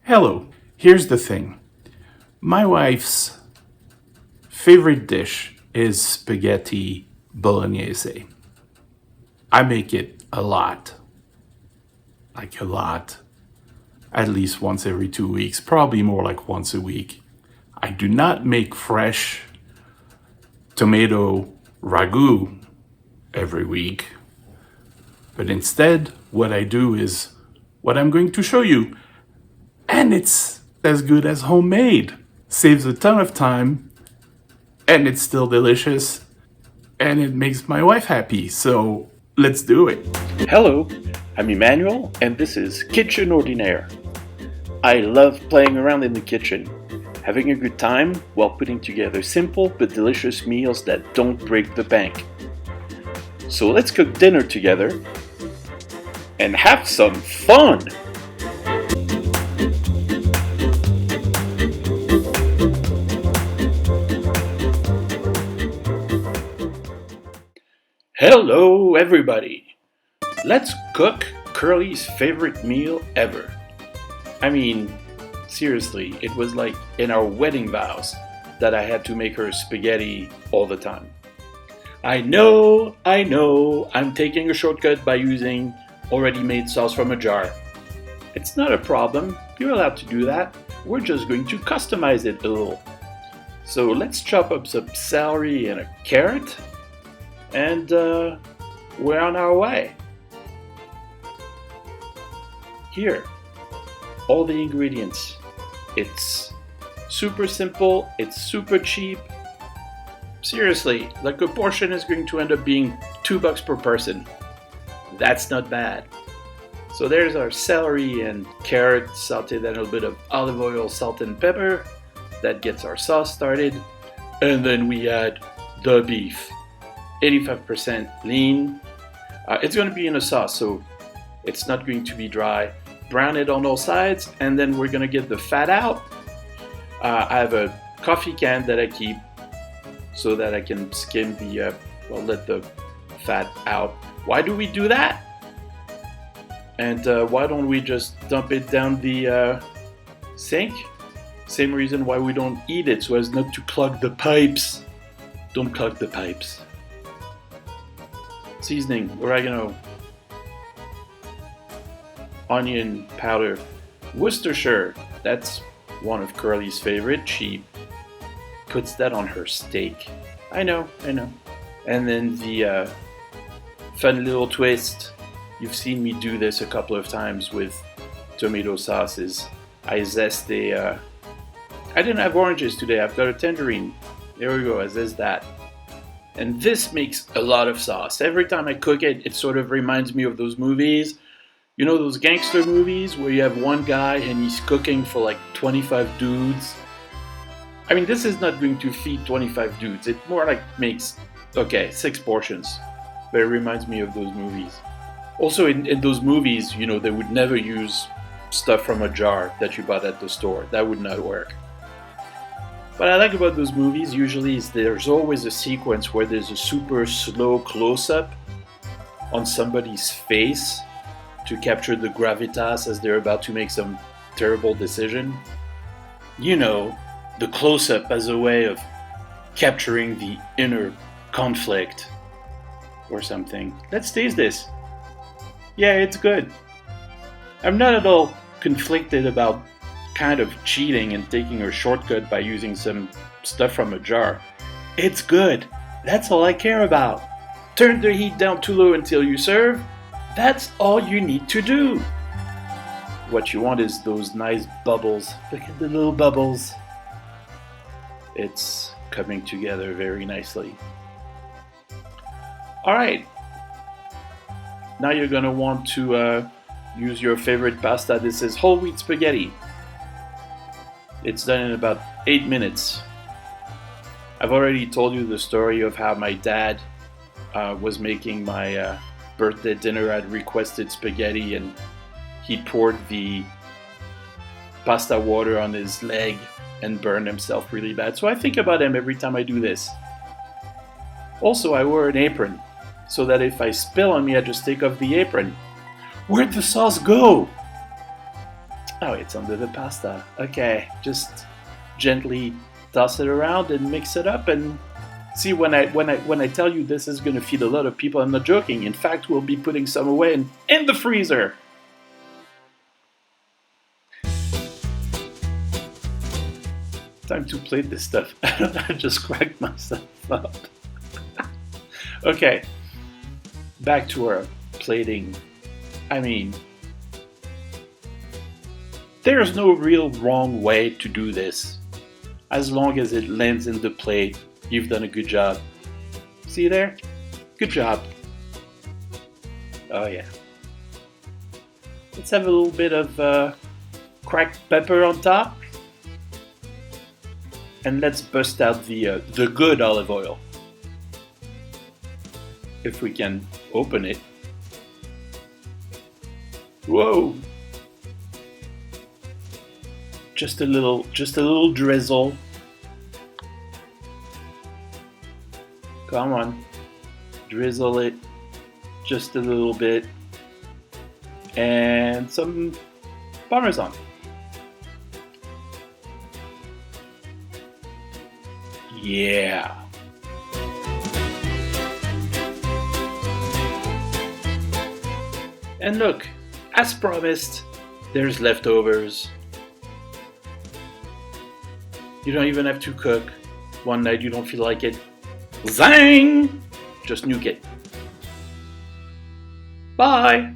Hello, here's the thing. My wife's favorite dish is spaghetti bolognese. I make it a lot, like a lot, at least once every 2 weeks, probably more like once a week. I do not make fresh tomato ragu every week, but instead, what I do is what I'm going to show you. And it's as good as homemade. Saves a ton of time, and it's still delicious, and it makes my wife happy. So let's do it. Hello, I'm Emmanuel, and this is Kitchen Ordinaire. I love playing around in the kitchen, having a good time while putting together simple but delicious meals that don't break the bank. So let's cook dinner together and have some fun! Hello everybody! Let's cook Curly's favorite meal ever. I mean, seriously, it was like in our wedding vows that I had to make her spaghetti all the time. I know, I'm taking a shortcut by using already made sauce from a jar. It's not a problem, you're allowed to do that. We're just going to customize it a little. So let's chop up some celery and a carrot. And we're on our way. Here, all the ingredients. It's super simple, it's super cheap. Seriously, like a portion is going to end up being $2 per person. That's not bad. So there's our celery and carrot, sauteed in a little bit of olive oil, salt and pepper. That gets our sauce started. And then we add the beef. 85% lean. It's going to be in a sauce, so it's not going to be dry. Brown it on all sides, and then we're going to get the fat out. I have a coffee can that I keep so that I can skim let the fat out. Why do we do that? And why don't we just dump it down the sink? Same reason why we don't eat it, so as not to clog the pipes. Don't clog the pipes. Seasoning, oregano, onion powder, Worcestershire. That's one of Curly's favorite. She puts that on her steak. I know. And then the fun little twist. You've seen me do this a couple of times with tomato sauces. I zest I didn't have oranges today. I've got a tangerine. There we go. I zest that. And this makes a lot of sauce. Every time I cook it, it sort of reminds me of those movies. You know those gangster movies where you have one guy and he's cooking for like 25 dudes? I mean, this is not going to feed 25 dudes. It more like makes, 6 portions. But it reminds me of those movies. Also, in those movies, they would never use stuff from a jar that you bought at the store. That would not work. What I like about those movies usually is there's always a sequence where there's a super slow close-up on somebody's face to capture the gravitas as they're about to make some terrible decision. The close-up as a way of capturing the inner conflict or something. Let's taste this. Yeah, it's good. I'm not at all conflicted about kind of cheating and taking a shortcut by using some stuff from a jar. It's good. That's all I care about. Turn the heat down too low until you serve. That's all you need to do. What you want is those nice bubbles. Look at the little bubbles. It's coming together very nicely. Alright. Now you're going to want to use your favorite pasta. This is whole wheat spaghetti. It's done in about 8 minutes. I've already told you the story of how my dad was making my birthday dinner. I'd requested spaghetti and he poured the pasta water on his leg and burned himself really bad. So I think about him every time I do this. Also, I wear an apron so that if I spill on me, I just take off the apron. Where'd the sauce go? Oh, it's under the pasta. Okay, just gently toss it around and mix it up and see when I tell you this is gonna feed a lot of people, I'm not joking. In fact, we'll be putting some away in the freezer. Time to plate this stuff. I just cracked myself up. Okay, back to our plating. I mean, there's no real wrong way to do this. As long as it lands in the plate, you've done a good job. See there? Good job. Oh yeah. Let's have a little bit of cracked pepper on top. And let's bust out the good olive oil. If we can open it. Whoa! Just a little drizzle. Come on, drizzle it just a little bit, and some Parmesan. Yeah. And look, as promised, there's leftovers. You don't even have to cook. One night you don't feel like it. Zang! Just nuke it. Bye!